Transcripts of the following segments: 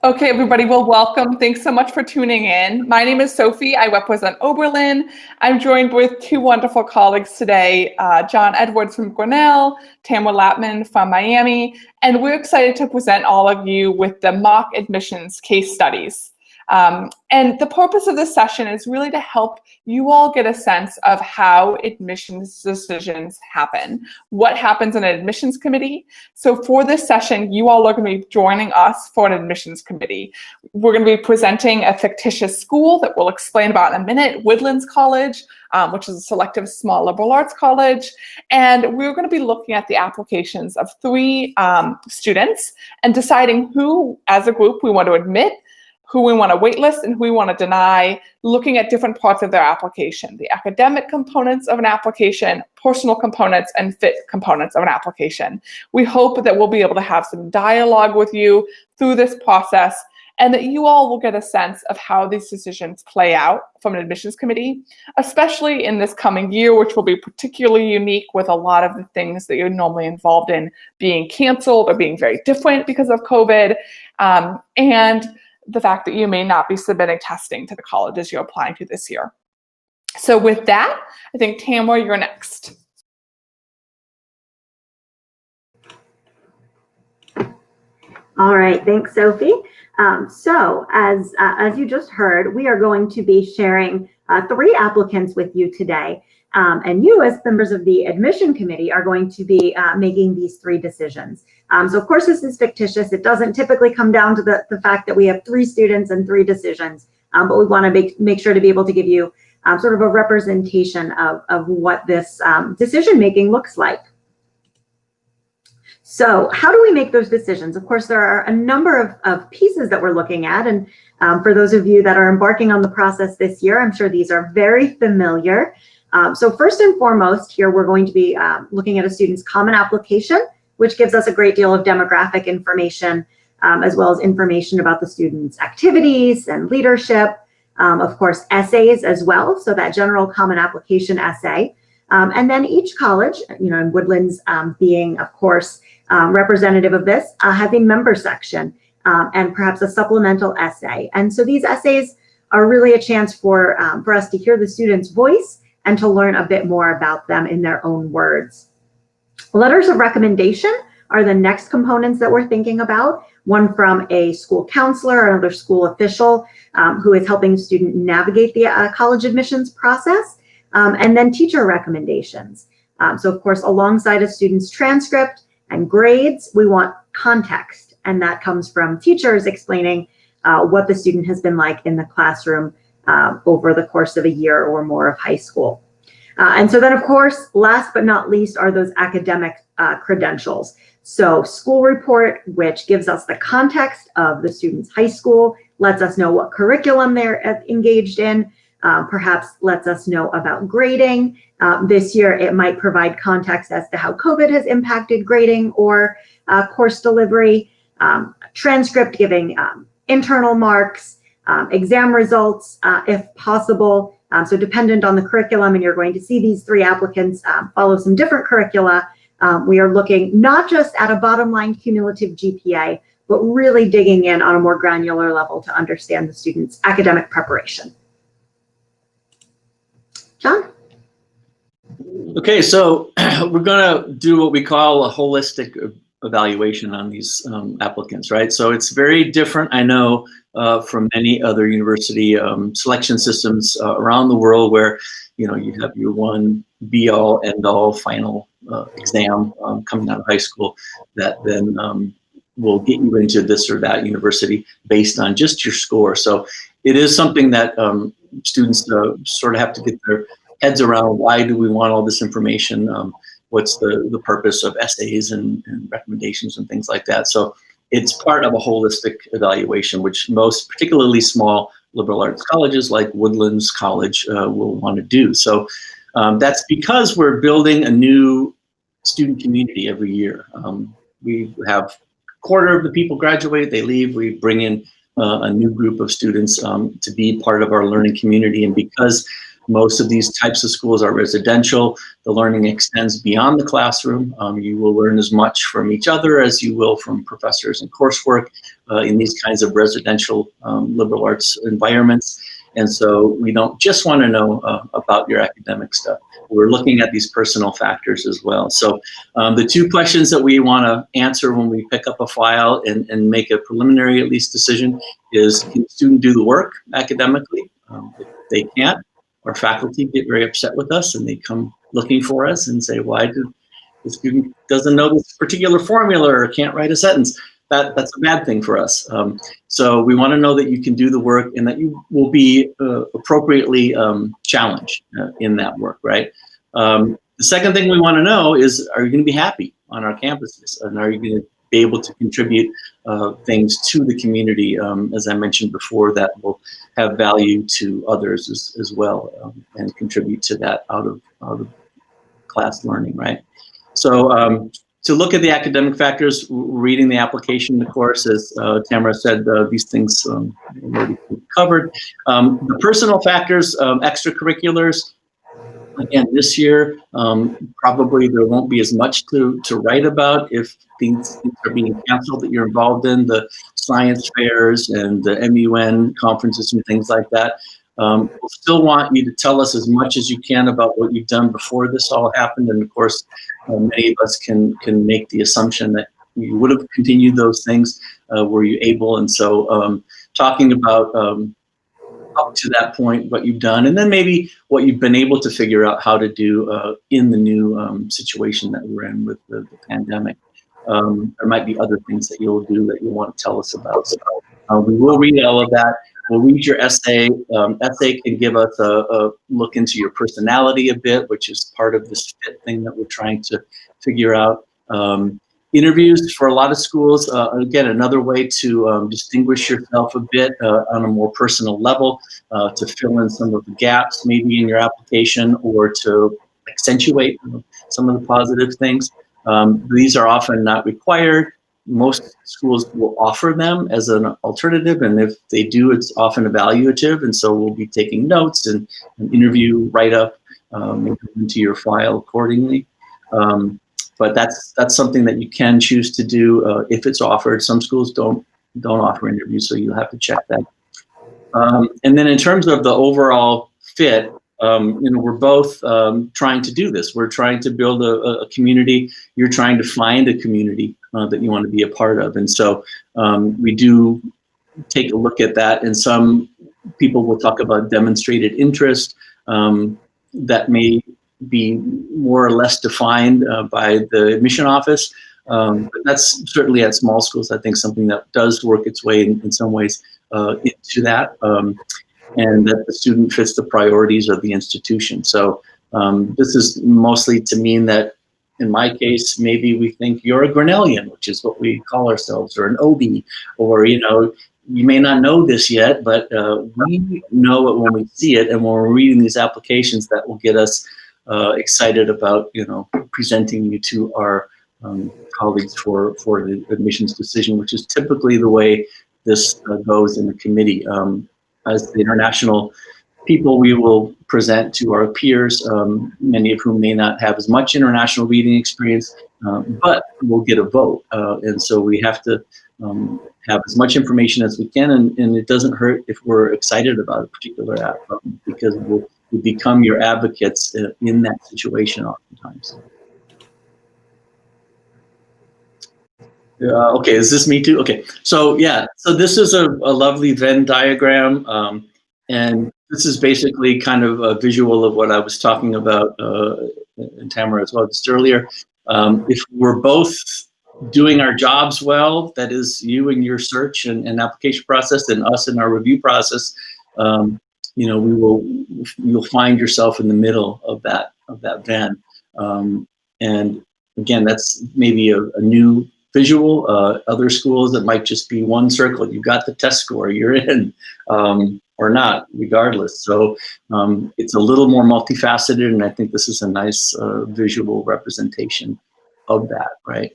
Okay, everybody, well, welcome. Thanks so much for tuning in. My name is Sophie. I represent Oberlin. I'm joined with two wonderful colleagues today, John Edwards from Grinnell, Tamara Lapman from Miami, and we're excited to present all of you with the mock admissions case studies. And the purpose of this session is really to help you all get a sense of how admissions decisions happen, what happens in an admissions committee. So for this session, you all are going to be joining us for an admissions committee. We're going to be presenting a fictitious school that we'll explain about in a minute, Woodlands College, which is a selective small liberal arts college. And we're going to be looking at the applications of three students and deciding who, as a group, we want to admit, who we want to waitlist, and who we want to deny, looking at different parts of their application, the academic components of an application, personal components, and fit components of an application. We hope that we'll be able to have some dialogue with you through this process, and that you all will get a sense of how these decisions play out from an admissions committee, especially in this coming year, which will be particularly unique with a lot of the things that you're normally involved in being canceled or being very different because of COVID, and the fact that you may not be submitting testing to the colleges you're applying to this year. So with that, I think Tamara, you're next. All right, thanks, Sophie. So as you just heard, we are going to be sharing three applicants with you today. And you, as members of the admission committee, are going to be making these three decisions. So of course, this is fictitious. It doesn't typically come down to the fact that we have three students and three decisions, but we want to make sure to be able to give you sort of a representation of what this decision-making looks like. So how do we make those decisions? Of course, there are a number of pieces that we're looking at. And for those of you that are embarking on the process this year, I'm sure these are very familiar. So first and foremost, here we're going to be looking at a student's common application, which gives us a great deal of demographic information, as well as information about the student's activities and leadership. Of course, essays as well, so that general common application essay. And then each college, in Woodlands being, of course, representative of this, has a member section and perhaps a supplemental essay. And so these essays are really a chance for us to hear the student's voice and to learn a bit more about them in their own words. Letters of recommendation are the next components that we're thinking about. One from a school counselor or another school official who is helping the student navigate the college admissions process, and then teacher recommendations. So of course, alongside a student's transcript and grades, we want context, and that comes from teachers explaining what the student has been like in the classroom over the course of a year or more of high school. And so then, of course, last but not least are those academic credentials. So school report, which gives us the context of the student's high school, lets us know what curriculum they're engaged in, perhaps lets us know about grading. This year, it might provide context as to how COVID has impacted grading or course delivery, transcript giving internal marks, exam results, if possible. So dependent on the curriculum, and you're going to see these three applicants follow some different curricula. We are looking not just at a bottom line cumulative GPA, but really digging in on a more granular level to understand the student's academic preparation. John? Okay, so we're going to do what we call a holistic evaluation on these applicants, right? So it's very different, I know, from many other university selection systems around the world, where you have your one be-all, end-all final exam coming out of high school that then will get you into this or that university based on just your score. So it is something that students sort of have to get their heads around. Why do we want all this information? What's the purpose of essays and recommendations and things like that? So it's part of a holistic evaluation, which most, particularly small liberal arts colleges like Woodlands College will want to do. So that's because we're building a new student community every year. We have a quarter of the people graduate, they leave, we bring in a new group of students to be part of our learning community. And because Most of these types of schools are residential. The learning extends beyond the classroom. You will learn as much from each other as you will from professors and coursework in these kinds of residential liberal arts environments. And so we don't just want to know about your academic stuff. We're looking at these personal factors as well. So the two questions that we want to answer when we pick up a file and make a preliminary at least decision is, can the student do the work academically? If they can't, our faculty get very upset with us and they come looking for us and say, why did the student doesn't know this particular formula or can't write a sentence? That's a bad thing for us. So we want to know that you can do the work and that you will be appropriately challenged in that work, right? The second thing we want to know is, are you going to be happy on our campuses? And are you going to be able to contribute things to the community, as I mentioned before, that will have value to others as well, and contribute to that out of class learning, right? So to look at the academic factors, reading the application, of course, as Tamara said, these things are already covered. The personal factors, extracurriculars, again, this year, probably there won't be as much to write about if things are being canceled that you're involved in, the science fairs and the MUN conferences and things like that. We'll still want you to tell us as much as you can about what you've done before this all happened. And of course, many of us can make the assumption that you would have continued those things were you able. And so talking about up to that point, what you've done, and then maybe what you've been able to figure out how to do in the new situation that we're in with the pandemic. There might be other things that you'll do that you want to tell us about. So we will read all of that. We'll read your essay. Essay can give us a look into your personality a bit, which is part of this fit thing that we're trying to figure out. Interviews for a lot of schools, again, another way to distinguish yourself a bit on a more personal level, to fill in some of the gaps maybe in your application or to accentuate some of the positive things. These are often not required. Most schools will offer them as an alternative, and if they do, it's often evaluative, and so we'll be taking notes and an interview write-up into your file accordingly. But that's something that you can choose to do if it's offered. Some schools don't offer interviews, so you'll have to check that. And then in terms of the overall fit, we're both trying to do this. We're trying to build a community. You're trying to find a community that you want to be a part of. And so we do take a look at that. And some people will talk about demonstrated interest that may be more or less defined by the admission office. But that's certainly at small schools, I think, something that does work its way in some ways into that. And that the student fits the priorities of the institution. So this is mostly to mean that, in my case, maybe we think you're a Grinnellian, which is what we call ourselves, or an OB, or, you may not know this yet, but we know it when we see it, and when we're reading these applications, that will get us excited about, presenting you to our colleagues for the admissions decision, which is typically the way this goes in the committee. As the international people, we will present to our peers, many of whom may not have as much international reading experience, but we'll get a vote. And so we have to have as much information as we can, and it doesn't hurt if we're excited about a particular app, because we'll become your advocates in that situation oftentimes. Okay, is this me too? Okay, so yeah, so this is a lovely Venn diagram, and this is basically kind of a visual of what I was talking about, and Tamara as well just earlier. If we're both doing our jobs well, that is you in your search and application process, and us in our review process, you'll find yourself in the middle of that Venn. And again, that's maybe a new visual. Other schools, it might just be one circle. You got the test score, you're in, or not, regardless. So it's a little more multifaceted, and I think this is a nice visual representation of that, right?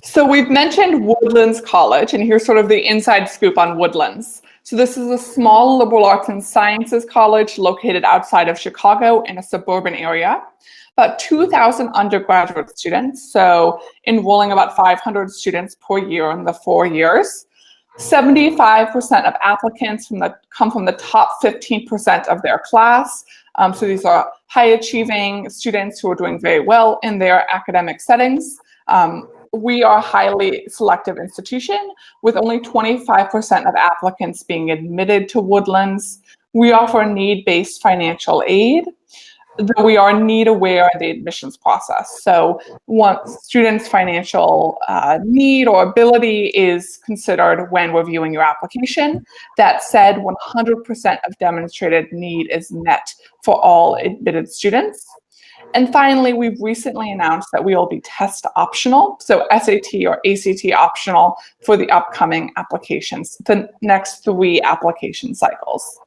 So we've mentioned Woodlands College, and here's sort of the inside scoop on Woodlands. So this is a small liberal arts and sciences college located outside of Chicago in a suburban area. About 2,000 undergraduate students, so enrolling about 500 students per year in the 4 years. 75% of applicants come from the top 15% of their class. So these are high achieving students who are doing very well in their academic settings. We are a highly selective institution with only 25% of applicants being admitted to Woodlands. We offer need-based financial aid, though we are need aware in the admissions process. So once students' financial need or ability is considered when reviewing your application. That said, 100% of demonstrated need is met for all admitted students. And finally, we've recently announced that we will be test optional, so SAT or ACT optional for the upcoming applications, the next 3 application cycles.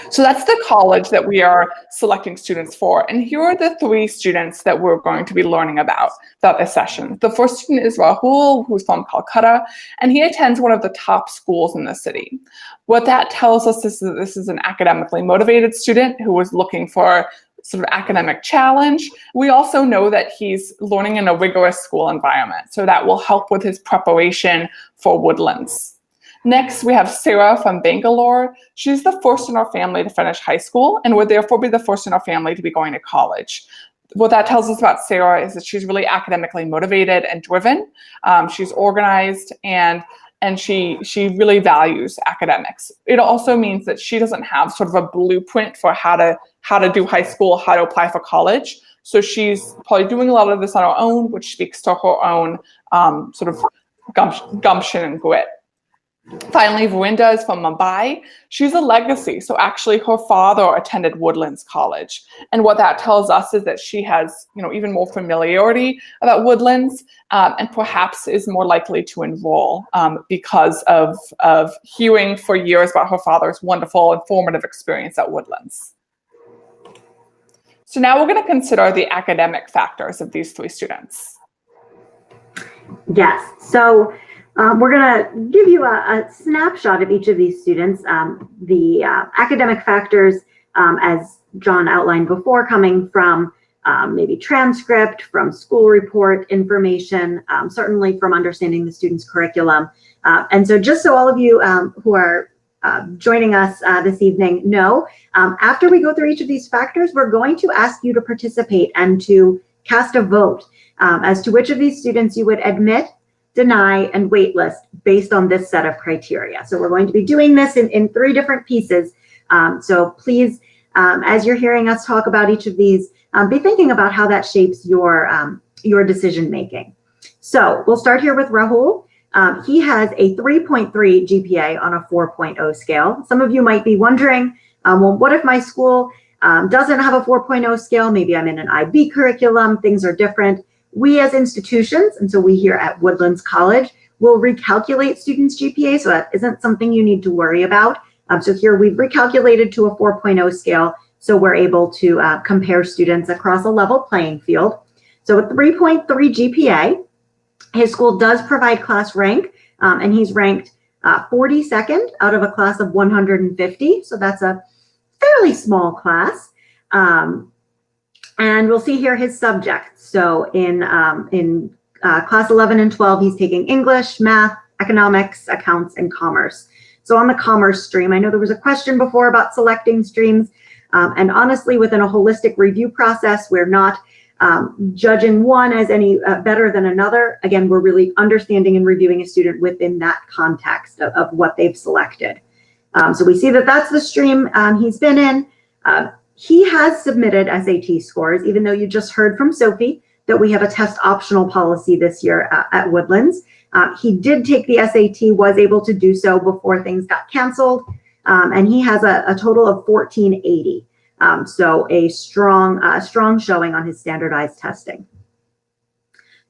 So that's the college that we are selecting students for. And here are the 3 students that we're going to be learning about this session. The first student is Rahul, who's from Calcutta, and he attends one of the top schools in the city. What that tells us is that this is an academically motivated student who is looking for sort of academic challenge. We also know that he's learning in a rigorous school environment, so that will help with his preparation for Woodlands. Next, we have Sarah from Bangalore. She's the first in her family to finish high school and would therefore be the first in her family to be going to college. What that tells us about Sarah is that she's really academically motivated and driven. She's organized and she really values academics. It also means that she doesn't have sort of a blueprint for how to do high school, how to apply for college. So she's probably doing a lot of this on her own, which speaks to her own sort of gumption and grit. Finally, Vrinda is from Mumbai. She's a legacy. So actually her father attended Woodlands College. And what that tells us is that she has, even more familiarity about Woodlands and perhaps is more likely to enroll because of hearing for years about her father's wonderful and formative experience at Woodlands. So now we're going to consider the academic factors of these 3 students. Yes. So we're going to give you a snapshot of each of these students. The academic factors, as John outlined before, coming from maybe transcript, from school report information, certainly from understanding the student's curriculum. And so just so all of you who are joining us this evening know, after we go through each of these factors, we're going to ask you to participate and to cast a vote as to which of these students you would admit, deny, and waitlist based on this set of criteria. So we're going to be doing this in 3 different pieces. So please, as you're hearing us talk about each of these, be thinking about how that shapes your decision making. So we'll start here with Rahul. He has a 3.3 GPA on a 4.0 scale. Some of you might be wondering, well, what if my school doesn't have a 4.0 scale? Maybe I'm in an IB curriculum, things are different. We as institutions, and so we here at Woodlands College, will recalculate students' GPA, so that isn't something you need to worry about. So here we've recalculated to a 4.0 scale, so we're able to compare students across a level playing field. So with 3.3 GPA, his school does provide class rank, and he's ranked 42nd out of a class of 150, so that's a fairly small class. And we'll see here his subjects. So in class 11 and 12, he's taking English, math, economics, accounts, and commerce. So on the commerce stream, I know there was a question before about selecting streams. And honestly, within a holistic review process, we're not judging one as any better than another. Again, we're really understanding and reviewing a student within that context of what they've selected. So we see that that's the stream he's been in. He has submitted SAT scores, even though you just heard from Sophie that we have a test optional policy this year at Woodlands. He did take the SAT, was able to do so before things got canceled, and he has a total of 1480. So a strong showing on his standardized testing.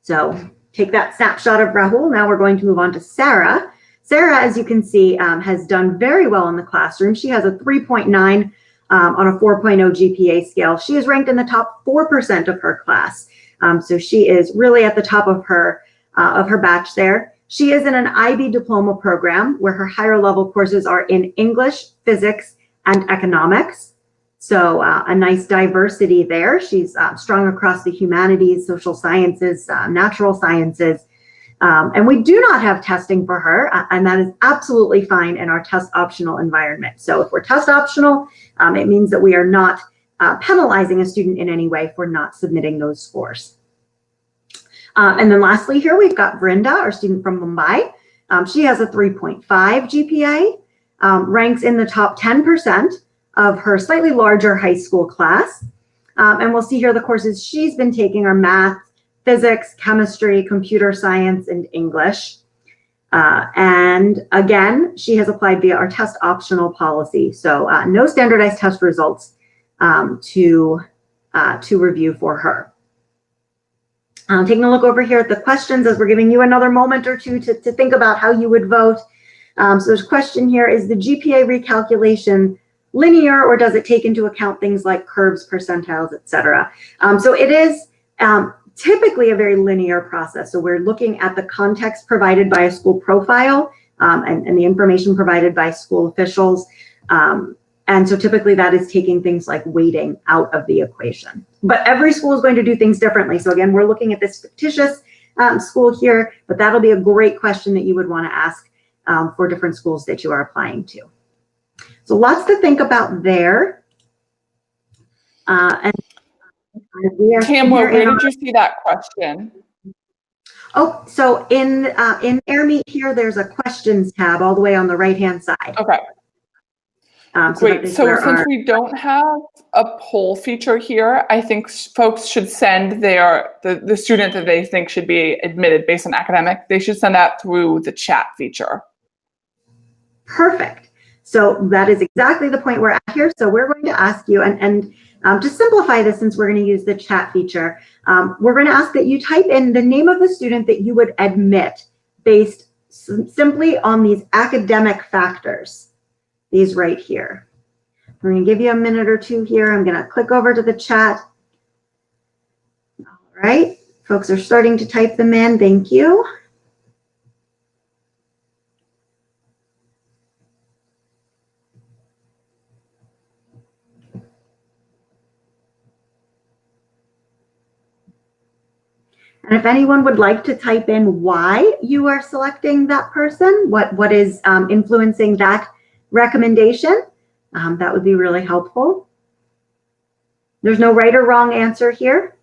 So take that snapshot of Rahul. Now we're going to move on to Sarah. Sarah, as you can see, has done very well in the classroom. She has a 3.9 on a 4.0 GPA scale. She is ranked in the top 4% of her class. So she is really at the top of her of her batch there. She is in an IB diploma program where her higher level courses are in English, physics, and economics. So a nice diversity there. She's strong across the humanities, social sciences, natural sciences. And we do not have testing for her, and that is absolutely fine in our test optional environment. So if we're test optional, it means that we are not penalizing a student in any way for not submitting those scores. And then lastly here, we've got Brinda, our student from Mumbai. She has a 3.5 GPA, ranks in the top 10% of her slightly larger high school class. And we'll see here the courses she's been taking are math, physics, chemistry, computer science, and English. And again, she has applied via our test optional policy. So no standardized test results to review for her. Taking a look over here at the questions as we're giving you another moment or two to think about how you would vote. So there's a question here, is the GPA recalculation linear or does it take into account things like curves, percentiles, etc.? So it is typically a very linear process. So we're looking at the context provided by a school profile and the information provided by school officials. And so typically that is taking things like weighting out of the equation. But every school is going to do things differently. So again, we're looking at this fictitious school here, but that'll be a great question that you would want to ask for different schools that you are applying to. So lots to think about there. And we are Tamara, where did you see that question? Oh, so in AirMeet here, there's a questions tab all the way on the right-hand side. Okay. Great. So since we don't have a poll feature here, I think folks should send the student that they think should be admitted based on academic, they should send that through the chat feature. Perfect. So that is exactly the point we're at here. So we're going to ask you, and to simplify this, since we're going to use the chat feature, we're going to ask that you type in the name of the student that you would admit based simply on these academic factors. These right here. We're going to give you a minute or two here. I'm going to click over to the chat. All right, folks are starting to type them in. Thank you. And if anyone would like to type in why you are selecting that person, what is influencing that recommendation, that would be really helpful. There's no right or wrong answer here.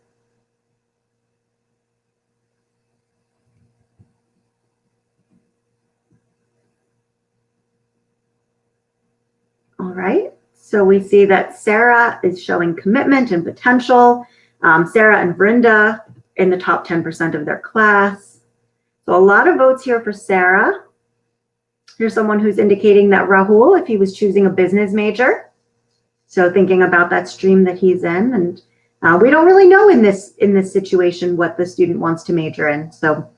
All right, so we see that Sarah is showing commitment and potential. Sarah and Brinda in the top 10% of their class. So a lot of votes here for Sarah. Here's someone who's indicating that Rahul, if he was choosing a business major, so thinking about that stream that he's in, and we don't really know in this situation what the student wants to major in. So,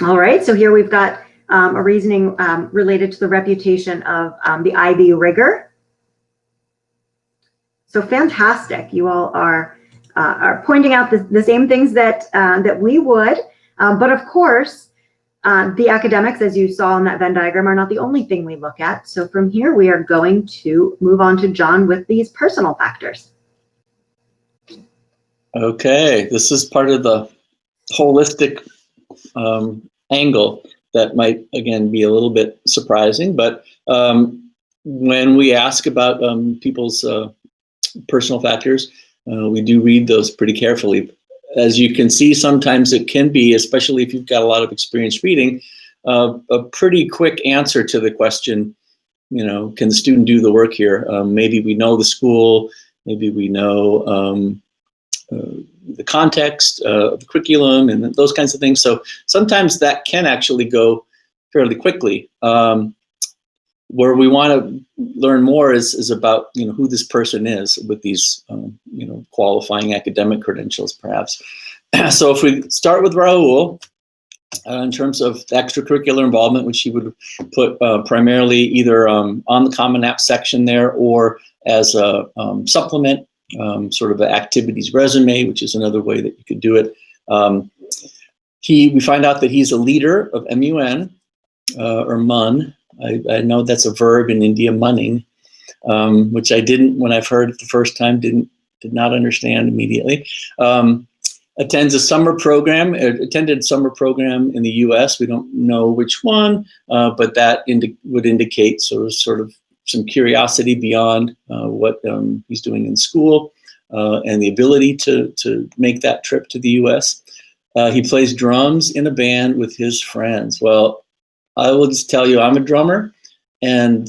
all right, so here we've got a reasoning related to the reputation of the IB rigor. So fantastic, you all are pointing out the same things that that we would, but of course. The academics, as you saw in that Venn diagram, are not the only thing we look at. So from here, we are going to move on to John with these personal factors. Okay, this is part of the holistic angle that might, again, be a little bit surprising. But when we ask about people's personal factors, we do read those pretty carefully. As you can see, sometimes it can be, especially if you've got a lot of experience reading, a pretty quick answer to the question, you know, can the student do the work here? Maybe we know the school, maybe we know the context of the curriculum and those kinds of things. So sometimes that can actually go fairly quickly. Where we want to learn more is about, you know, who this person is with these, you know, qualifying academic credentials, perhaps. So if we start with Rahul, in terms of extracurricular involvement, which he would put primarily either on the Common App section there or as a supplement, sort of an activities resume, which is another way that you could do it. We find out that he's a leader of MUN, or MUN. I know that's a verb in India, munning, which I didn't, when I've heard it the first time, did not understand immediately. Attended a summer program in the U.S. We don't know which one, but that would indicate sort of some curiosity beyond what he's doing in school, and the ability to make that trip to the U.S. He plays drums in a band with his friends. Well, I will just tell you, I'm a drummer, and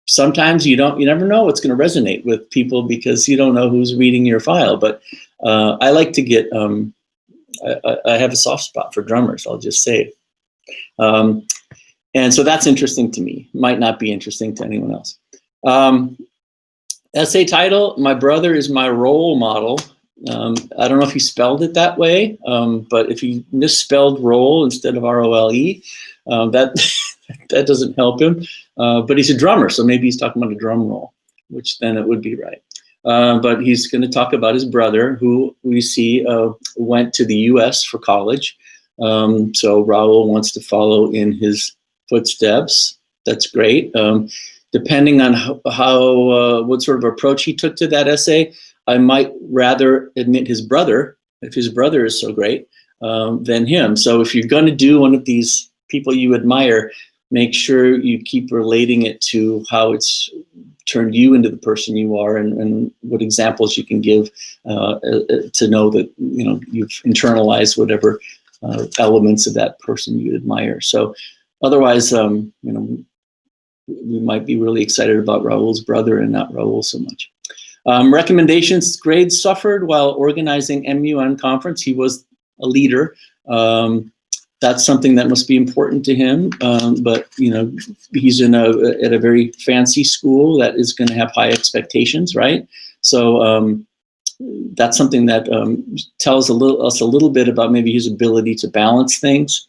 sometimes you never know what's going to resonate with people because you don't know who's reading your file. But I like to get, I have a soft spot for drummers, I'll just say. And so that's interesting to me. Might not be interesting to anyone else. Essay title, My Brother is My Role Model. I don't know if he spelled it that way, but if he misspelled role instead of R-O-L-E, that doesn't help him. But he's a drummer, so maybe he's talking about a drum roll, which then it would be right. But he's going to talk about his brother, who we see went to the U.S. for college. So Raul wants to follow in his footsteps. That's great. Depending on what sort of approach he took to that essay, I might rather admit his brother, if his brother is so great, than him. So if you're going to do one of these people you admire, make sure you keep relating it to how it's turned you into the person you are, and what examples you can give to know that you've internalized whatever elements of that person you admire. So otherwise, we might be really excited about Raul's brother and not Raul so much. Recommendations: grades suffered while organizing MUN conference. He was a leader. That's something that must be important to him. But he's at a very fancy school that is going to have high expectations, right? So that's something that tells us a little bit about maybe his ability to balance things.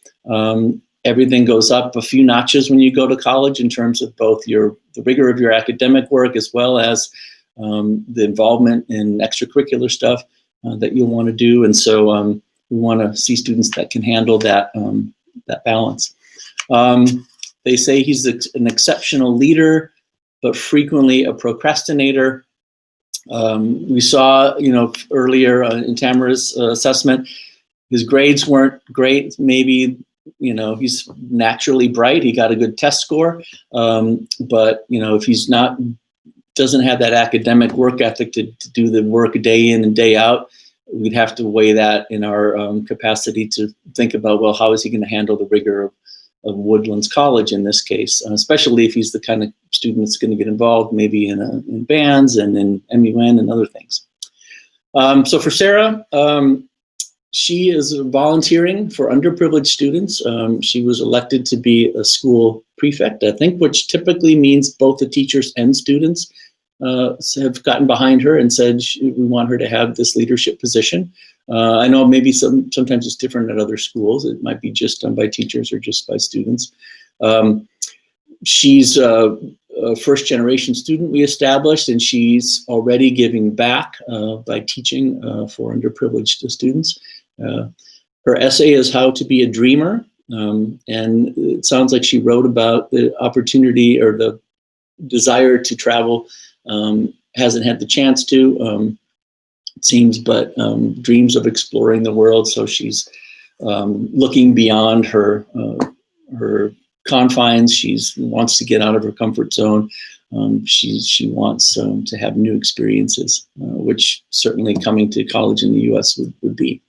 Everything goes up a few notches when you go to college in terms of both the rigor of your academic work as well as the involvement in extracurricular stuff that you'll want to do. And so we want to see students that can handle that balance. They say he's an exceptional leader, but frequently a procrastinator. We saw, earlier in Tamara's assessment, his grades weren't great. Maybe, he's naturally bright. He got a good test score. But, if he's doesn't have that academic work ethic to do the work day in and day out, we'd have to weigh that in our capacity to think about, well, how is he going to handle the rigor of Woodlands College in this case, especially if he's the kind of student that's going to get involved maybe in bands and in MUN and other things. So for Sarah, she is volunteering for underprivileged students. She was elected to be a school prefect, I think, which typically means both the teachers and students have gotten behind her and said we want her to have this leadership position. I know maybe sometimes it's different at other schools. It might be just done by teachers or just by students. She's a first-generation student we established, and she's already giving back by teaching for underprivileged students. Her essay is How to Be a Dreamer, and it sounds like she wrote about the opportunity or the desire to travel. Hasn't had the chance to, it seems, but dreams of exploring the world. So she's looking beyond her confines. She wants to get out of her comfort zone. She wants to have new experiences, which certainly coming to college in the U.S. would be.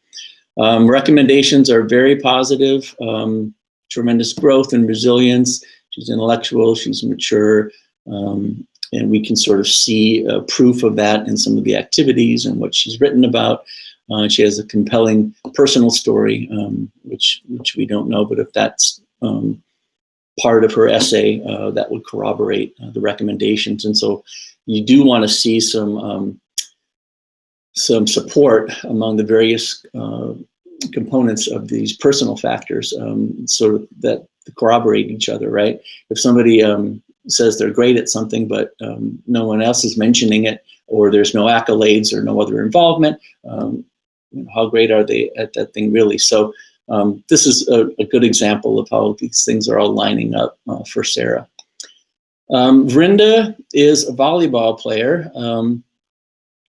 Recommendations are very positive. Tremendous growth and resilience. She's intellectual. She's mature. And we can sort of see proof of that in some of the activities and what she's written about. She has a compelling personal story, which we don't know, but if that's part of her essay, that would corroborate the recommendations. And so you do want to see some support among the various components of these personal factors, sort of that corroborate each other, right? If somebody says they're great at something, but no one else is mentioning it, or there's no accolades or no other involvement, how great are they at that thing really? So this is a good example of how these things are all lining up for Sarah. Vrinda is a volleyball player.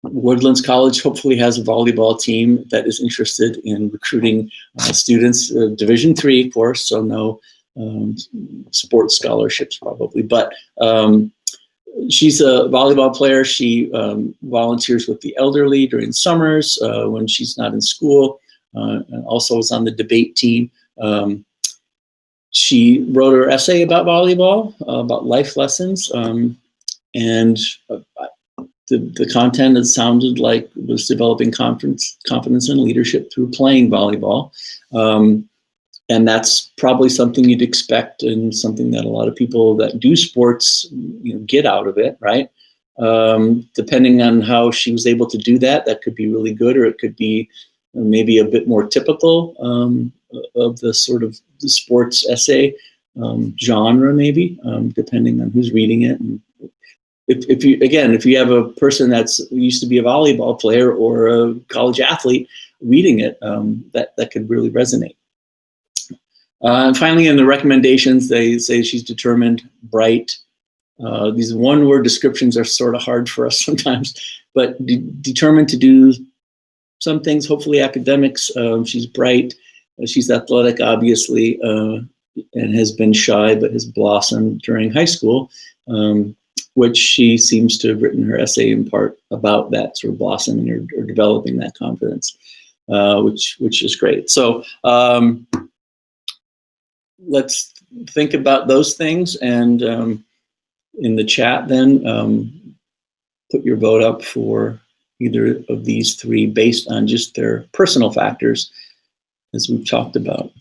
Woodlands College hopefully has a volleyball team that is interested in recruiting students, Division III, of course, so no sports scholarships probably, but she's a volleyball player. She volunteers with the elderly during summers when she's not in school, and also is on the debate team. She wrote her essay about volleyball, about life lessons, and the content, it sounded like, was developing confidence and leadership through playing volleyball. And that's probably something you'd expect, and something that a lot of people that do sports, get out of it, right? Depending on how she was able to do that, that could be really good, or it could be maybe a bit more typical of the sort of the sports essay genre, maybe, depending on who's reading it. And if you have a person that's used to be a volleyball player or a college athlete reading it, that could really resonate. And finally, in the recommendations, they say she's determined, bright. These one-word descriptions are sort of hard for us sometimes, but determined to do some things, hopefully academics. She's bright. She's athletic, obviously, and has been shy, but has blossomed during high school, which she seems to have written her essay in part about that sort of blossoming or developing that confidence, which is great. So let's think about those things, and in the chat then, put your vote up for either of these three based on just their personal factors, as we've talked about.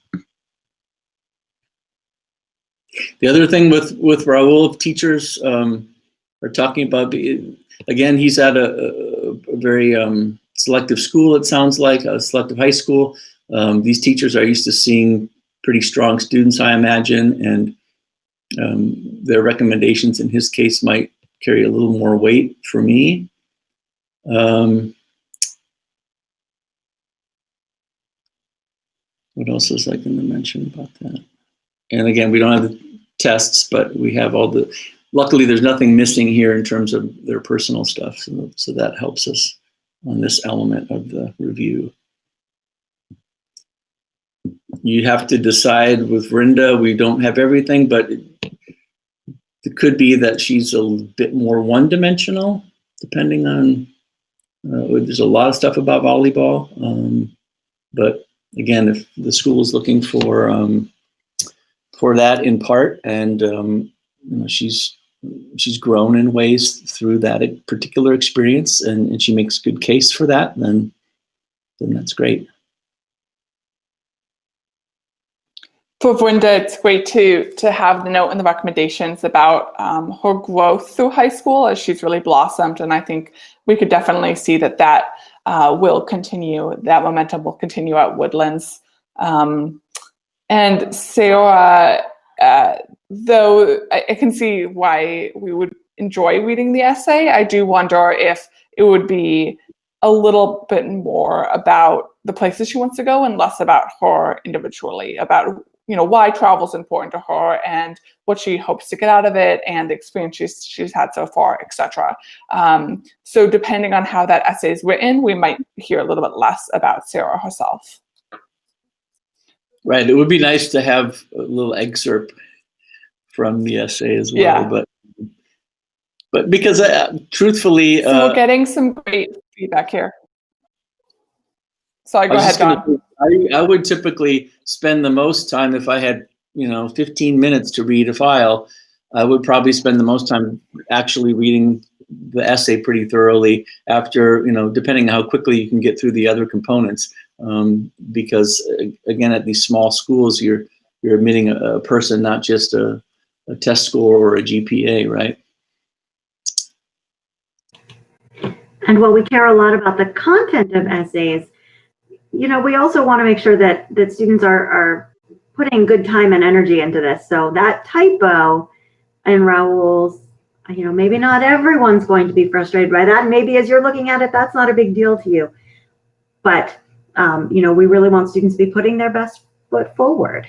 The other thing with Raul, teachers are talking about, again, he's at a very selective school, it sounds like, a selective high school. These teachers are used to seeing pretty strong students, I imagine, and their recommendations in his case might carry a little more weight for me. What else was I going to mention about that? And again, we don't have the tests, but we have all the, luckily there's nothing missing here in terms of their personal stuff. So that helps us on this element of the review. You have to decide with Vrinda, we don't have everything, but it could be that she's a bit more one-dimensional, depending on, there's a lot of stuff about volleyball, but again, if the school is looking for that in part, and she's grown in ways through that particular experience, and she makes good case for that, then that's great. For Vrinda, it's great to have the note in the recommendations about her growth through high school, as she's really blossomed, and I think we could definitely see that will continue, that momentum will continue at Woodlands. And Sarah, though I can see why we would enjoy reading the essay, I do wonder if it would be a little bit more about the places she wants to go and less about her individually, about why travel is important to her and what she hopes to get out of it and the experience she's had so far, etc. So depending on how that essay is written, we might hear a little bit less about Sarah herself. Right. It would be nice to have a little excerpt from the essay as well. Yeah. But because truthfully, so we're getting some great feedback here. Sorry, go ahead, John. I would typically spend the most time, if I had 15 minutes to read a file, I would probably spend the most time actually reading the essay pretty thoroughly after, depending on how quickly you can get through the other components. Because again, at these small schools, you're admitting a person, not just a test score or a GPA, right? And while we care a lot about the content of essays, we also want to make sure that students are putting good time and energy into this. So that typo in Raul's, maybe not everyone's going to be frustrated by that. And maybe as you're looking at it, that's not a big deal to you. But we really want students to be putting their best foot forward.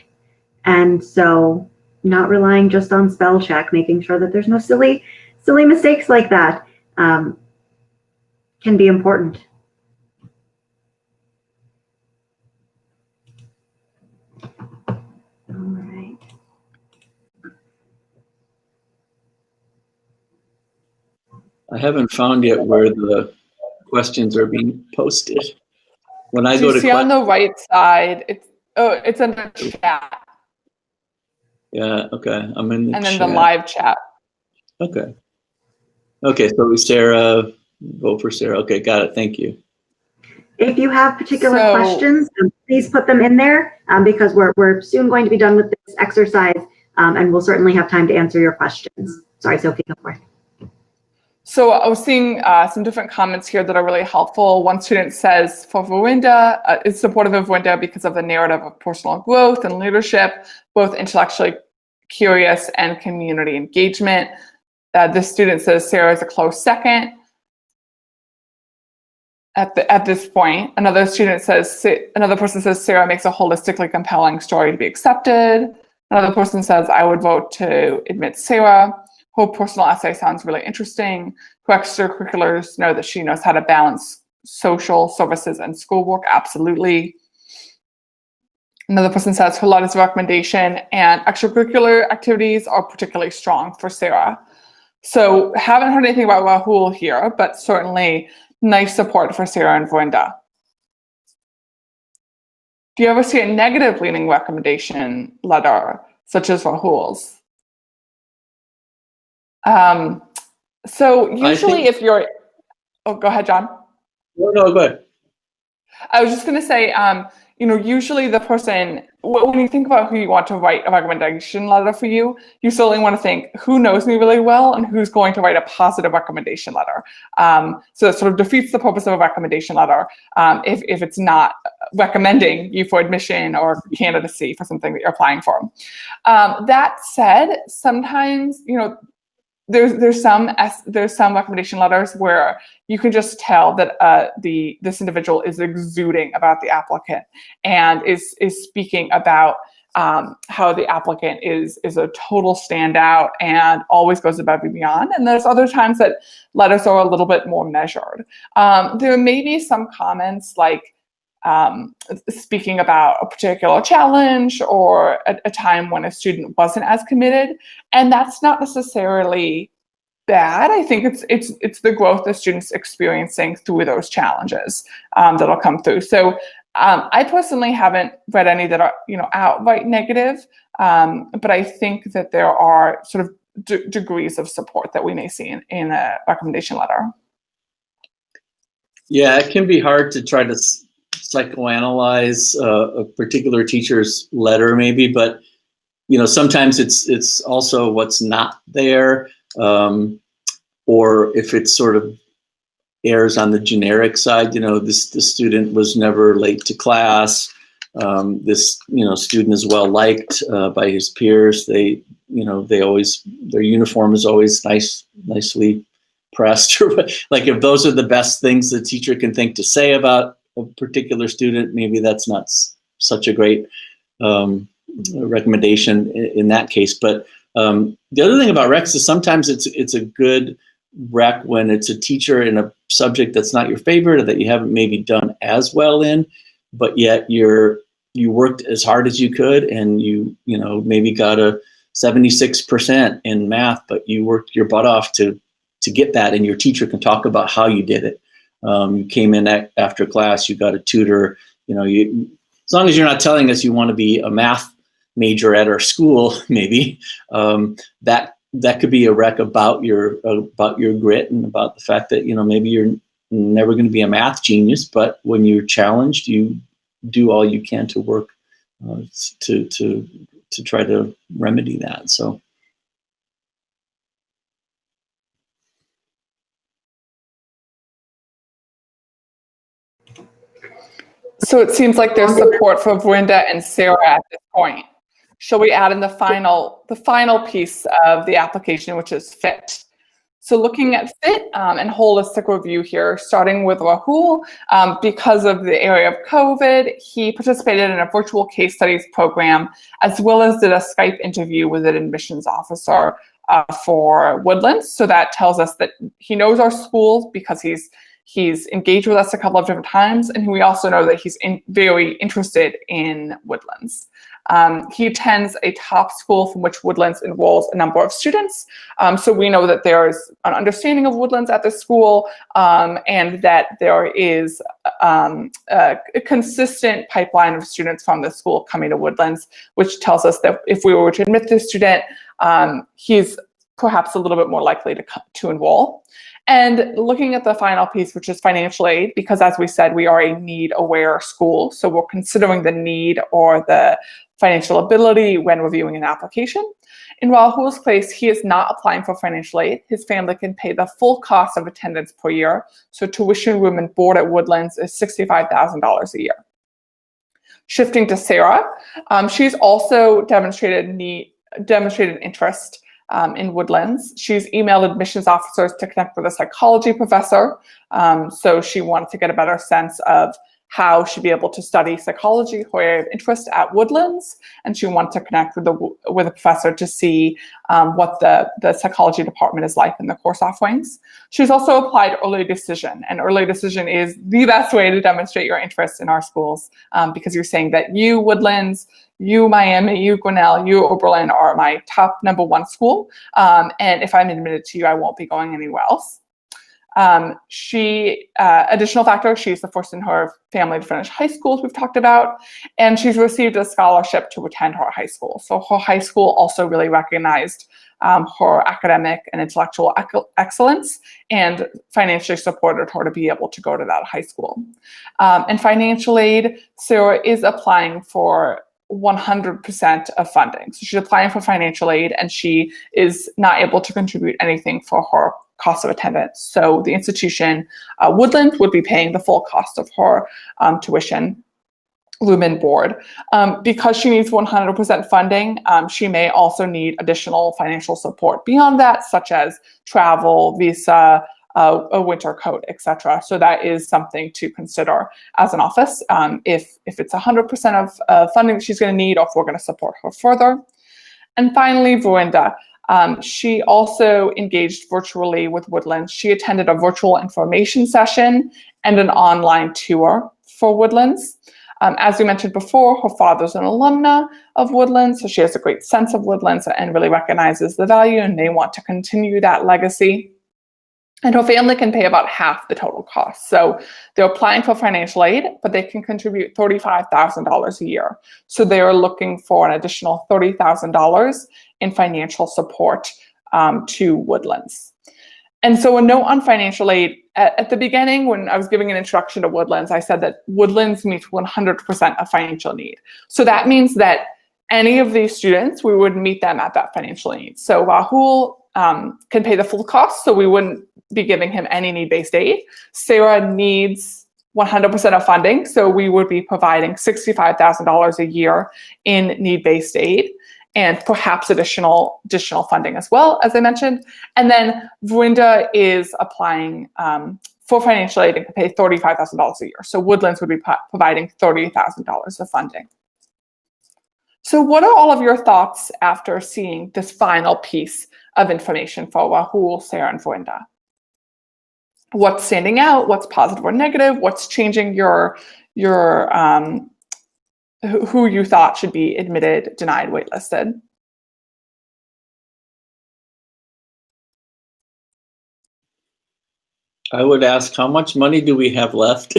And so not relying just on spell check, making sure that there's no silly mistakes like that can be important. All right. I haven't found yet where the questions are being posted. When I go to see on the right side, it's in the chat. Yeah, okay. I'm in the and chat. then the live chat. Okay. Okay, so Sarah, vote for Sarah. Okay, got it. Thank you. If you have particular questions, please put them in there because we're soon going to be done with this exercise and we'll certainly have time to answer your questions. Sorry, Sophie, go for it. So I was seeing some different comments here that are really helpful. One student says, for Verinder, is supportive of Verinder because of the narrative of personal growth and leadership, both intellectually curious and community engagement. This student says Sarah is a close second. At this point, another person says Sarah makes a holistically compelling story to be accepted. Another person says I would vote to admit Sarah. Her personal essay sounds really interesting. Her extracurriculars know that she knows how to balance social services and schoolwork. Absolutely. Another person says her letters of recommendation and extracurricular activities are particularly strong for Sarah. So haven't heard anything about Rahul here, but certainly nice support for Sarah and Verinder. Do you ever see a negative leaning recommendation letter, such as Rahul's? So usually if you're, oh, go ahead, John. No, go ahead. I was just going to say, usually the person, when you think about who you want to write a recommendation letter for you, you certainly want to think who knows me really well and who's going to write a positive recommendation letter. So that sort of defeats the purpose of a recommendation letter if it's not recommending you for admission or candidacy for something that you're applying for. That said, sometimes, there's some recommendation letters where you can just tell that this individual is exuding about the applicant and is speaking about how the applicant is a total standout and always goes above and beyond. And there's other times that letters are a little bit more measured. There may be some comments like speaking about a particular challenge or a time when a student wasn't as committed, and that's not necessarily bad. I think it's the growth the students experiencing through those challenges that'll come through. So I personally haven't read any that are outright negative, but I think that there are sort of degrees of support that we may see in a recommendation letter. Yeah, it can be hard to try to psychoanalyze a particular teacher's letter maybe, but sometimes it's also what's not there, or if it sort of errs on the generic side, the student was never late to class, this student is well liked by his peers, they always, their uniform is always nicely pressed, or like if those are the best things the teacher can think to say about a particular student, maybe that's not such a great recommendation in that case. But the other thing about recs is sometimes it's a good rec when it's a teacher in a subject that's not your favorite or that you haven't maybe done as well in, but yet you worked as hard as you could and you maybe got a 76% in math, but you worked your butt off to get that, and your teacher can talk about how you did it. You came in after class, you got a tutor, as long as you're not telling us you want to be a math major at our school, maybe, that could be a rec about your grit and about the fact that, maybe you're never going to be a math genius, but when you're challenged, you do all you can to work to try to remedy that. So it seems like there's support for Verinder and Sarah at this point. Shall we add in the final piece of the application, which is fit? So looking at fit and holistic review here, starting with Rahul, because of the area of COVID, he participated in a virtual case studies program, as well as did a Skype interview with an admissions officer for Woodlands. So that tells us that he knows our schools because he's engaged with us a couple of different times, and we also know that he's very interested in Woodlands. He attends a top school from which Woodlands enrolls a number of students. So we know that there's an understanding of Woodlands at the school, and that there is a consistent pipeline of students from the school coming to Woodlands, which tells us that if we were to admit this student, he's perhaps a little bit more likely to enroll. And looking at the final piece, which is financial aid, because as we said, we are a need-aware school, so we're considering the need or the financial ability when reviewing an application. In Rahul's case, he is not applying for financial aid. His family can pay the full cost of attendance per year, so tuition, room, and board at Woodlands is $65,000 a year. Shifting to Sarah, she's also demonstrated interest in Woodlands. She's emailed admissions officers to connect with a psychology professor. So she wanted to get a better sense of how she'd be able to study psychology, her area of interest at Woodlands, and she wanted to connect with a professor to see what the psychology department is like in the course offerings. She's also applied early decision, and early decision is the best way to demonstrate your interest in our schools, because you're saying that you, Woodlands, you, Miami, you, Grinnell, you, Oberlin are my top #1 school, and if I'm admitted to you, I won't be going anywhere else. Additional factor, she's the first in her family to finish high school, as we've talked about, and she's received a scholarship to attend her high school. So her high school also really recognized her academic and intellectual excellence and financially supported her to be able to go to that high school. And financial aid, Sarah is applying for 100% of funding. So she's applying for financial aid, and she is not able to contribute anything for her cost of attendance. So the institution, Woodland, would be paying the full cost of her tuition, room, and board. Because she needs 100% funding, she may also need additional financial support beyond that, such as travel, visa, a winter coat, etc. So that is something to consider as an office, if it's 100% of funding that she's going to need, or if we're going to support her further. And finally, Verinda. She also engaged virtually with Woodlands. She attended a virtual information session and an online tour for Woodlands. As we mentioned before, her father's an alumna of Woodlands, so she has a great sense of Woodlands and really recognizes the value, and they want to continue that legacy. And her family can pay about half the total cost. So they're applying for financial aid, but they can contribute $35,000 a year. So they are looking for an additional $30,000 in financial support to Woodlands. And so a note on financial aid, at the beginning, when I was giving an introduction to Woodlands, I said that Woodlands meets 100% of financial need. So that means that any of these students, we would meet them at that financial need. So Rahul can pay the full cost, so we wouldn't be giving him any need-based aid. Sarah needs 100% of funding, so we would be providing $65,000 a year in need-based aid, and perhaps additional funding as well, as I mentioned. And then Verinda is applying for financial aid and can pay $35,000 a year. So Woodlands would be providing $30,000 of funding. So what are all of your thoughts after seeing this final piece of information for Rahul, Sarah, and Verinda? What's standing out? What's positive or negative? What's changing your who you thought should be admitted, denied, waitlisted? I would ask, how much money do we have left?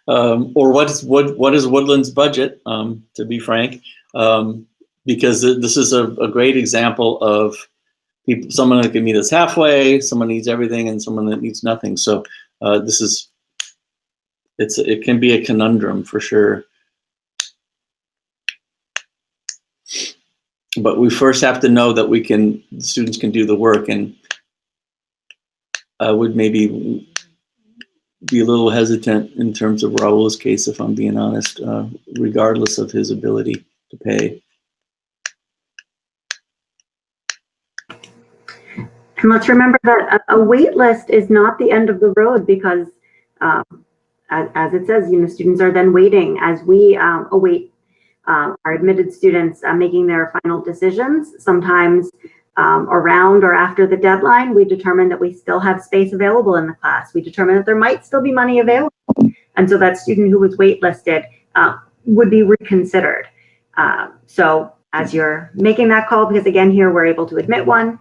Or what is Woodland's budget, to be frank? Because this is a great example of someone that can meet us halfway, someone needs everything, and someone that needs nothing. So it can be a conundrum for sure. But we first have to know that students can do the work, and I would maybe be a little hesitant in terms of Rahul's case, if I'm being honest, regardless of his ability to pay. And let's remember that a wait list is not the end of the road, because as it says, students are then waiting as we await our admitted students making their final decisions. Sometimes around or after the deadline, we determine that we still have space available in the class. We determine that there might still be money available. And so that student who was waitlisted would be reconsidered. So as you're making that call, because again, here we're able to admit one,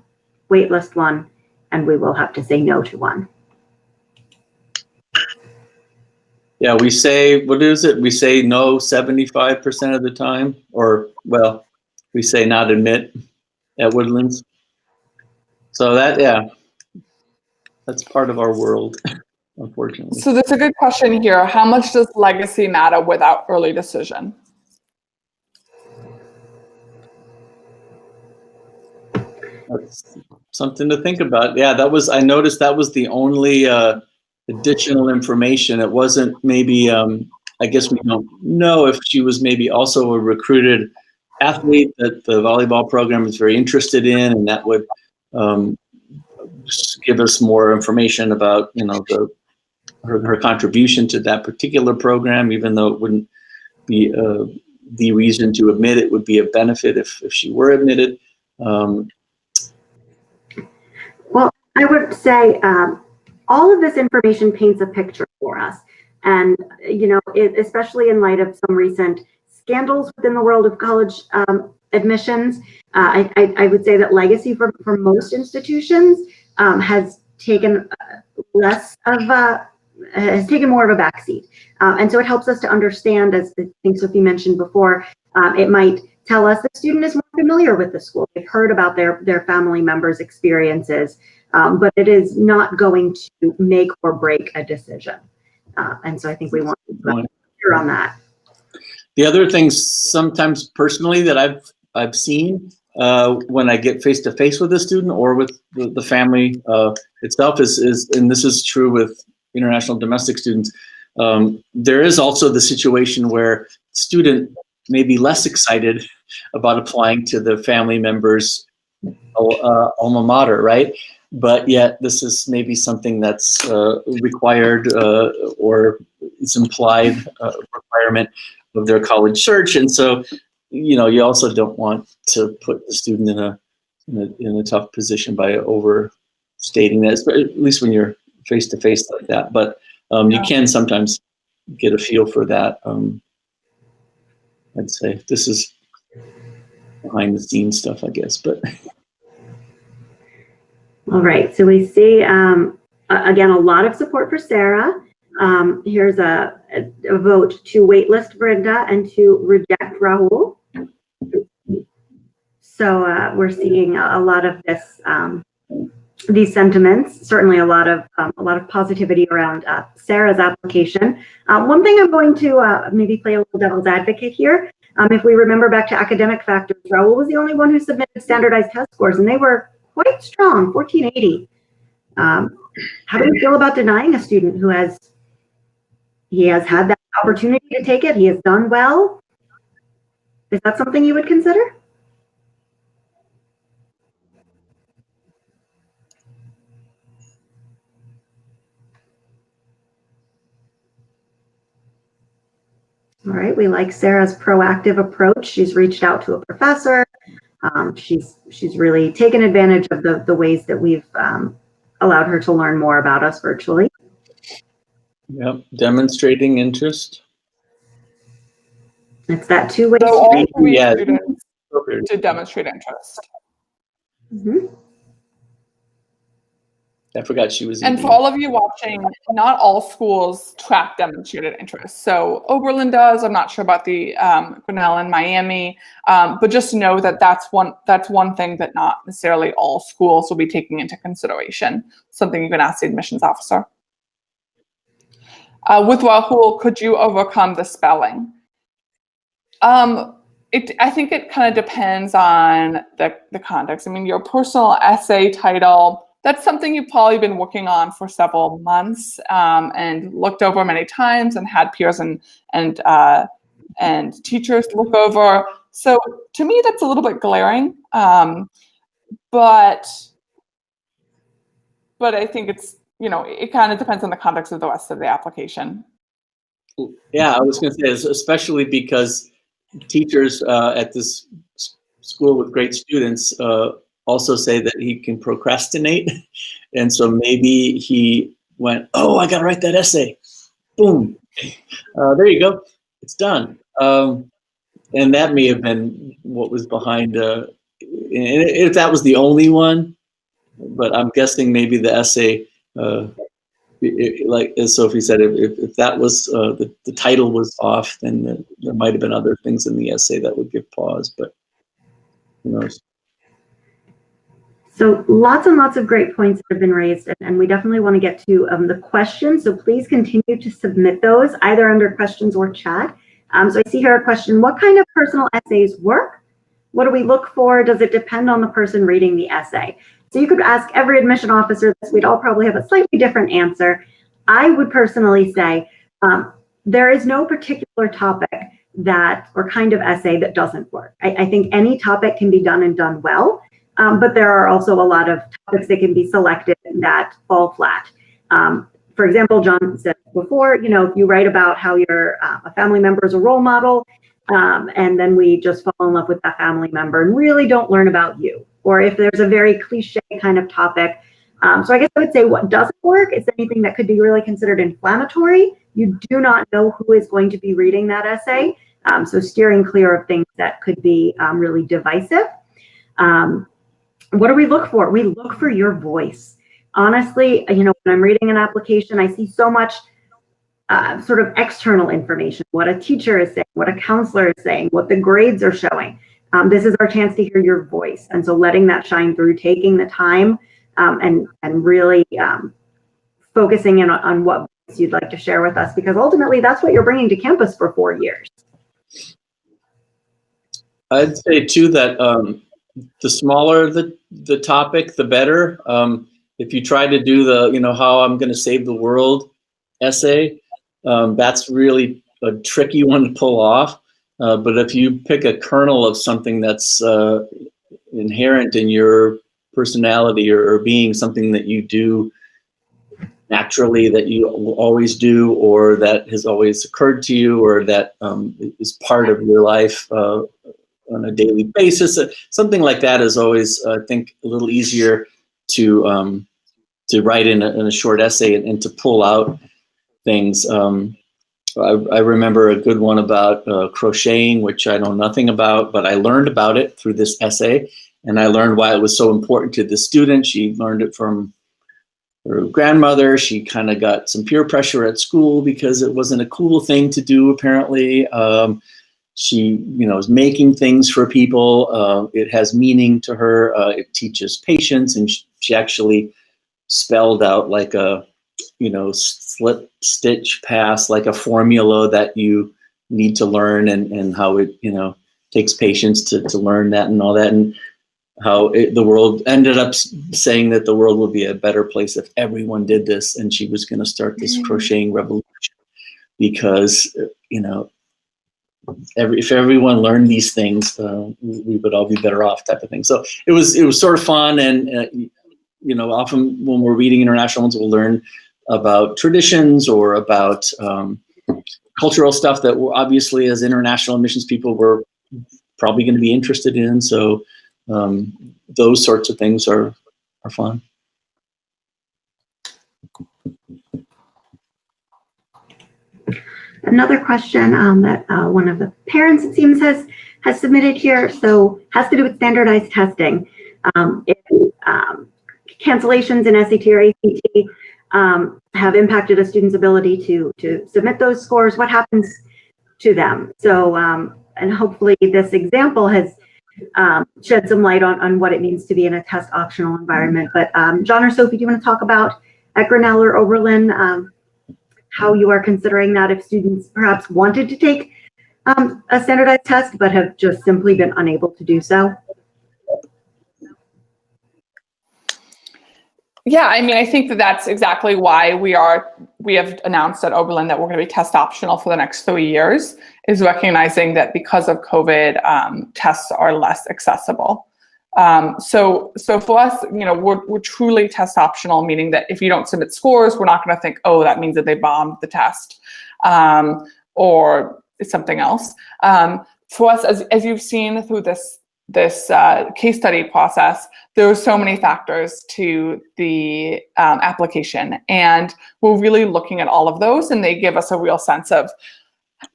waitlist one, and we will have to say no to one. Yeah, we say, what is it? We say no 75% of the time, or, well, we say not admit at Woodlands. So that, yeah, that's part of our world, unfortunately. So there's a good question here. How much does legacy matter without early decision? That's something to think about. Yeah, I noticed that was the only additional information. It wasn't maybe, I guess we don't know if she was maybe also a recruited athlete that the volleyball program is very interested in, and that would give us more information about, her contribution to that particular program, even though it wouldn't be the reason to admit. It would be a benefit if she were admitted. Well, I would say all of this information paints a picture for us. And, especially in light of some recent scandals within the world of college admissions, I would say that legacy for most institutions has taken has taken more of a backseat. And so it helps us to understand, as I think Sophie mentioned before, it might tell us the student is more familiar with the school. They've heard about their family members' experiences, but it is not going to make or break a decision. And so I think we want to be clear on that. The other things sometimes personally that I've seen when I get face to face with a student or with the family itself is, and this is true with international domestic students, there is also the situation where student may be less excited about applying to the family member's alma mater, right? But yet this is maybe something that's required or it's implied requirement of their college search. And so, you also don't want to put the student in a tough position by overstating that, at least when you're face to face like that. But you can sometimes get a feel for that. I'd say this is behind the scenes stuff, I guess, but. All right, so we see, again, a lot of support for Sarah. Here's a vote to waitlist Brenda and to reject Rahul. So we're seeing a lot of this, these sentiments. Certainly a lot of positivity around Sarah's application. One thing I'm going to maybe play a little devil's advocate here. If we remember back to academic factors, Rahul was the only one who submitted standardized test scores, and they were quite strong, 1480. How do you feel about denying a student who has had that opportunity to take it? He has done well. Is that something you would consider? All right, we like Sarah's proactive approach. She's reached out to a professor. She's really taken advantage of the ways that we've allowed her to learn more about us virtually. Yep, demonstrating interest. It's that two-way So all street. three students to demonstrate interest. Mm-hmm. I forgot she was. And for all of you watching, not all schools track demonstrated interest. So Oberlin does. I'm not sure about the Grinnell and Miami, but just know that that's one thing that not necessarily all schools will be taking into consideration. Something you can ask the admissions officer. With Rahul, could you overcome the spelling? I think it kind of depends on the context. I mean, your personal essay title, that's something you've probably been working on for several months and looked over many times and had peers and teachers look over. So to me, that's a little bit glaring. But but I think it's, it kind of depends on the context of the rest of the application. Yeah, I was going to say, especially because teachers at this school with great students also say that he can procrastinate. And so maybe he went, oh, I got to write that essay. Boom. There you go. It's done. And that may have been what was behind, if that was the only one, but I'm guessing maybe the essay, like as Sophie said, if that was, the title was off, then there might have been other things in the essay that would give pause, but who knows? So lots and lots of great points that have been raised, and we definitely want to get to the questions. So please continue to submit those either under questions or chat. So I see here a question: what kind of personal essays work? What do we look for? Does it depend on the person reading the essay? So you could ask every admission officer this. We'd all probably have a slightly different answer. I would personally say there is no particular topic that or kind of essay that doesn't work. I think any topic can be done and done well. But there are also a lot of topics that can be selected that fall flat. For example, John said before, if you write about how your a family member is a role model, and then we just fall in love with that family member and really don't learn about you, or if there's a very cliche kind of topic. So I guess I would say what doesn't work is anything that could be really considered inflammatory. You do not know who is going to be reading that essay, so steering clear of things that could be really divisive. What do we look for? We look for your voice. Honestly, when I'm reading an application, I see so much sort of external information, what a teacher is saying, what a counselor is saying, what the grades are showing. This is our chance to hear your voice. And so letting that shine through, taking the time and really focusing in on what you'd like to share with us, because ultimately that's what you're bringing to campus for 4 years. I'd say too that the smaller the topic, the better. If you try to do the, how I'm going to save the world essay, that's really a tricky one to pull off. But if you pick a kernel of something that's inherent in your personality or being, something that you do naturally, that you always do, or that has always occurred to you, or that is part of your life on a daily basis, something like that is always, I think, a little easier to write in a short essay and to pull out things. I remember a good one about crocheting, which I know nothing about, but I learned about it through this essay, and I learned why it was so important to the student. She learned it from her grandmother. She kind of got some peer pressure at school because it wasn't a cool thing to do, apparently. She, is making things for people. It has meaning to her. It teaches patience, and she actually spelled out like a, slip stitch pass, like a formula that you need to learn, and how it, takes patience to learn that and all that, and how the world ended up saying that the world would be a better place if everyone did this, and she was going to start this crocheting revolution because, if everyone learned these things, we would all be better off, type of thing. So it was sort of fun, and often when we're reading international ones, we'll learn about traditions or about cultural stuff that we're obviously, as international admissions people, we're probably going to be interested in. So those sorts of things are fun. Another question that one of the parents, it seems, has submitted here, so has to do with standardized testing. If cancellations in SAT or ACT have impacted a student's ability to submit those scores, what happens to them? So, and hopefully this example has shed some light on what it means to be in a test optional environment. But John or Sophie, do you want to talk about at Grinnell or Oberlin how you are considering that if students perhaps wanted to take a standardized test but have just simply been unable to do so? Yeah, I think that's exactly why we have announced at Oberlin that we're going to be test optional for the next 3 years, is recognizing that because of COVID, tests are less accessible. So for us, we're truly test optional, meaning that if you don't submit scores, we're not going to think, oh, that means that they bombed the test, or it's something else. For us, as you've seen through this case study process, there are so many factors to the application, and we're really looking at all of those, and they give us a real sense of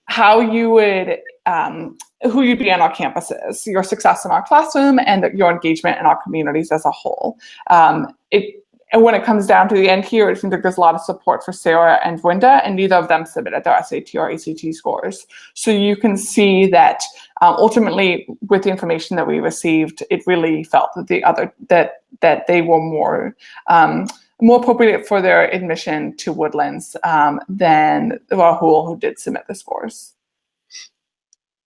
how you would, who you'd be on our campuses, your success in our classroom, and your engagement in our communities as a whole. And when it comes down to the end here, it seems like there's a lot of support for Sarah and Wynda, and neither of them submitted their SAT or ACT scores. So you can see that ultimately, with the information that we received, it really felt that that they were more appropriate for their admission to Woodlands than Rahul, who did submit the scores.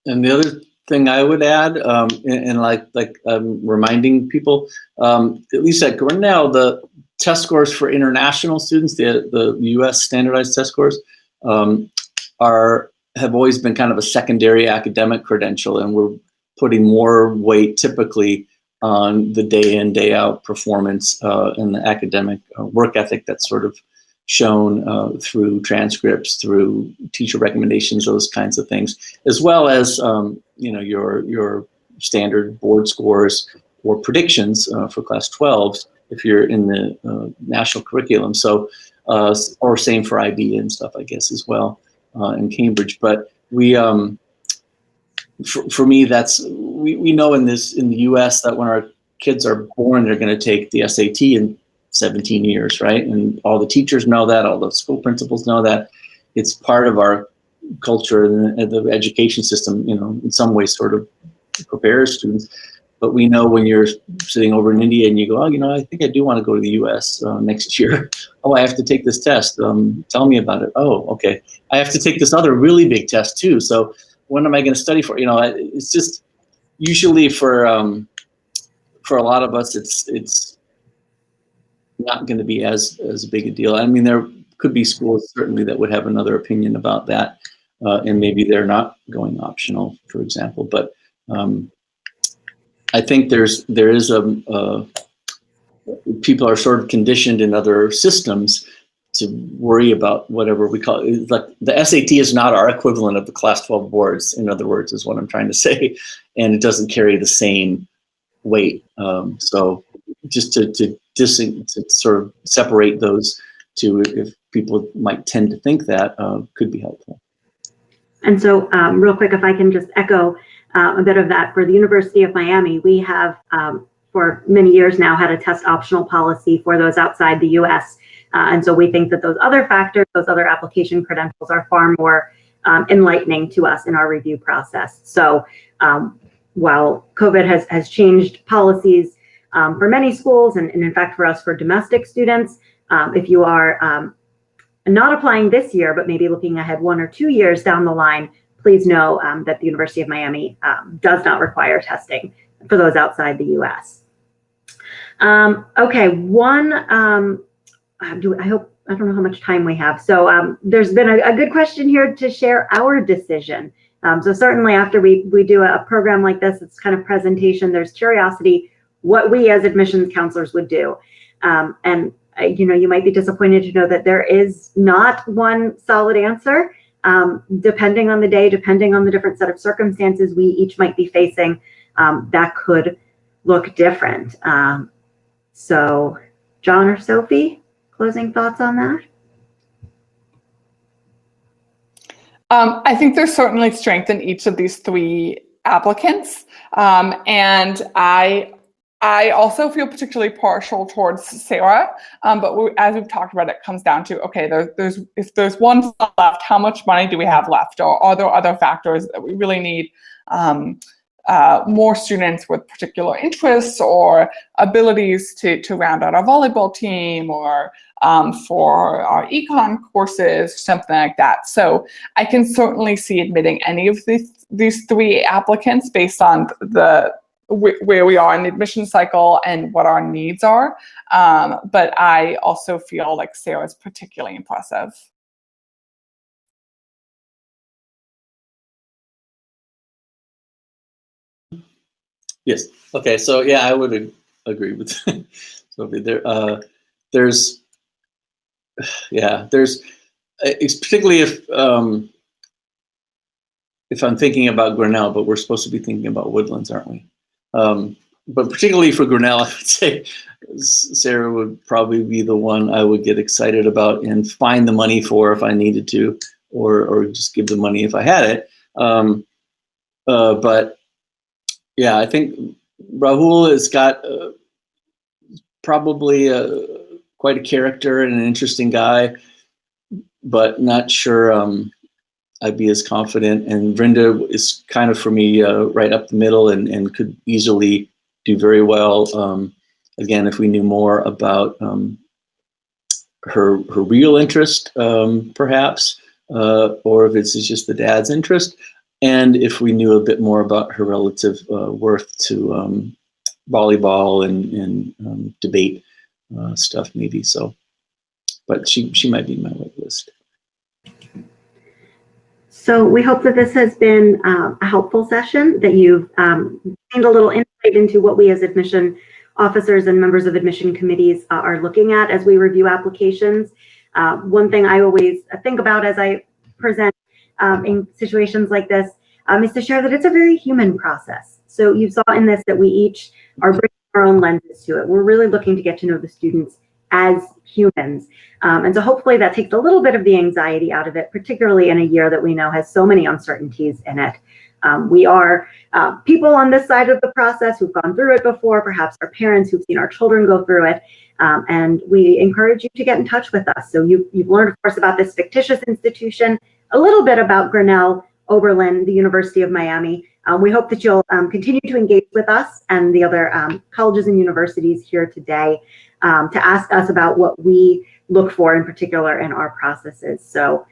And the other thing I would add, and like reminding people, at least at Grinnell, the test scores for international students, the U.S. standardized test scores, have always been kind of a secondary academic credential, and we're putting more weight typically on the day in, day out performance and the academic work ethic that's sort of shown through transcripts, through teacher recommendations, those kinds of things, as well as your standard board scores or predictions for class 12s if you're in the national curriculum. So, or same for IB and stuff, I guess, as well in Cambridge. But we, for me, we know in the U.S. that when our kids are born, they're going to take the SAT in 17 years, right? And all the teachers know that, all the school principals know that. It's part of our culture, and the education system, in some ways sort of prepares students. But we know when you're sitting over in India and you go, oh, I think I do want to go to the U.S. Next year. Oh, I have to take this test. Tell me about it. Oh, okay. I have to take this other really big test too. So when am I going to study for? It's just usually for a lot of us, it's not going to be as big a deal. I mean, there could be schools certainly that would have another opinion about that, and maybe they're not going optional, for example. But I think there is people are sort of conditioned in other systems to worry about whatever we call it. Like the SAT is not our equivalent of the class 12 boards, in other words, is what I'm trying to say, and it doesn't carry the same weight. So just to sort of separate those two, if people might tend to think that, could be helpful. And so real quick, if I can just echo a bit of that, for the University of Miami, we have for many years now had a test optional policy for those outside the US. And so we think that those other factors, those other application credentials are far more enlightening to us in our review process. So while COVID has changed policies for many schools, and in fact for us for domestic students, if you are not applying this year, but maybe looking ahead 1 or 2 years down the line, please know that the University of Miami does not require testing for those outside the US. Okay, I don't know how much time we have. So there's been a good question here to share our decision. So certainly after we do a program like this, it's kind of presentation, there's curiosity, what we as admissions counselors would do. And you might be disappointed to know that there is not one solid answer. Depending on the day, depending on the different set of circumstances we each might be facing, that could look different. So John or Sophie, closing thoughts on that? I think there's certainly strength in each of these 3 applicants. And I also feel particularly partial towards Sarah, but as we've talked about, it comes down to, okay, if there's one slot left, how much money do we have left? Or are there other factors that we really need more students with particular interests or abilities to round out our volleyball team, or for our econ courses, something like that. So I can certainly see admitting any of these 3 applicants based on where we are in the admission cycle and what our needs are. But I also feel like Sarah's particularly impressive. Yes. Okay. So yeah, I would agree with Sophie. There's it's particularly if I'm thinking about Grinnell, but we're supposed to be thinking about Woodlands, aren't we? But particularly for Grinnell, I would say Sarah would probably be the one I would get excited about and find the money for if I needed to, or just give the money if I had it. But yeah, I think Rahul has got probably quite a character and an interesting guy, but not sure I'd be as confident. And Vrinda is kind of, for me, right up the middle and could easily do very well. Again, if we knew more about her real interest, perhaps, or if it's just the dad's interest, and if we knew a bit more about her relative worth to volleyball and debate stuff, maybe. So, but she might be my wait list. So we hope that this has been a helpful session, that you've gained a little insight into what we as admission officers and members of admission committees are looking at as we review applications. One thing I always think about as I present in situations like this is to share that it's a very human process. So you saw in this that we each are bringing our own lenses to it. We're really looking to get to know the students as humans. And so hopefully that takes a little bit of the anxiety out of it, particularly in a year that we know has so many uncertainties in it. We are people on this side of the process who've gone through it before, perhaps our parents who've seen our children go through it. And we encourage you to get in touch with us. So you've learned, of course, about this fictitious institution, a little bit about Grinnell, Oberlin, the University of Miami. We hope that you'll continue to engage with us and the other colleges and universities here today to ask us about what we look for in particular in our processes. So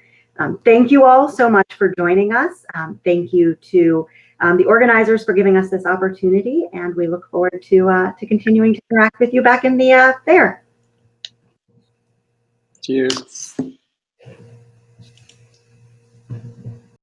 thank you all so much for joining us. Thank you to the organizers for giving us this opportunity, and we look forward to continuing to interact with you back in the fair. Cheers.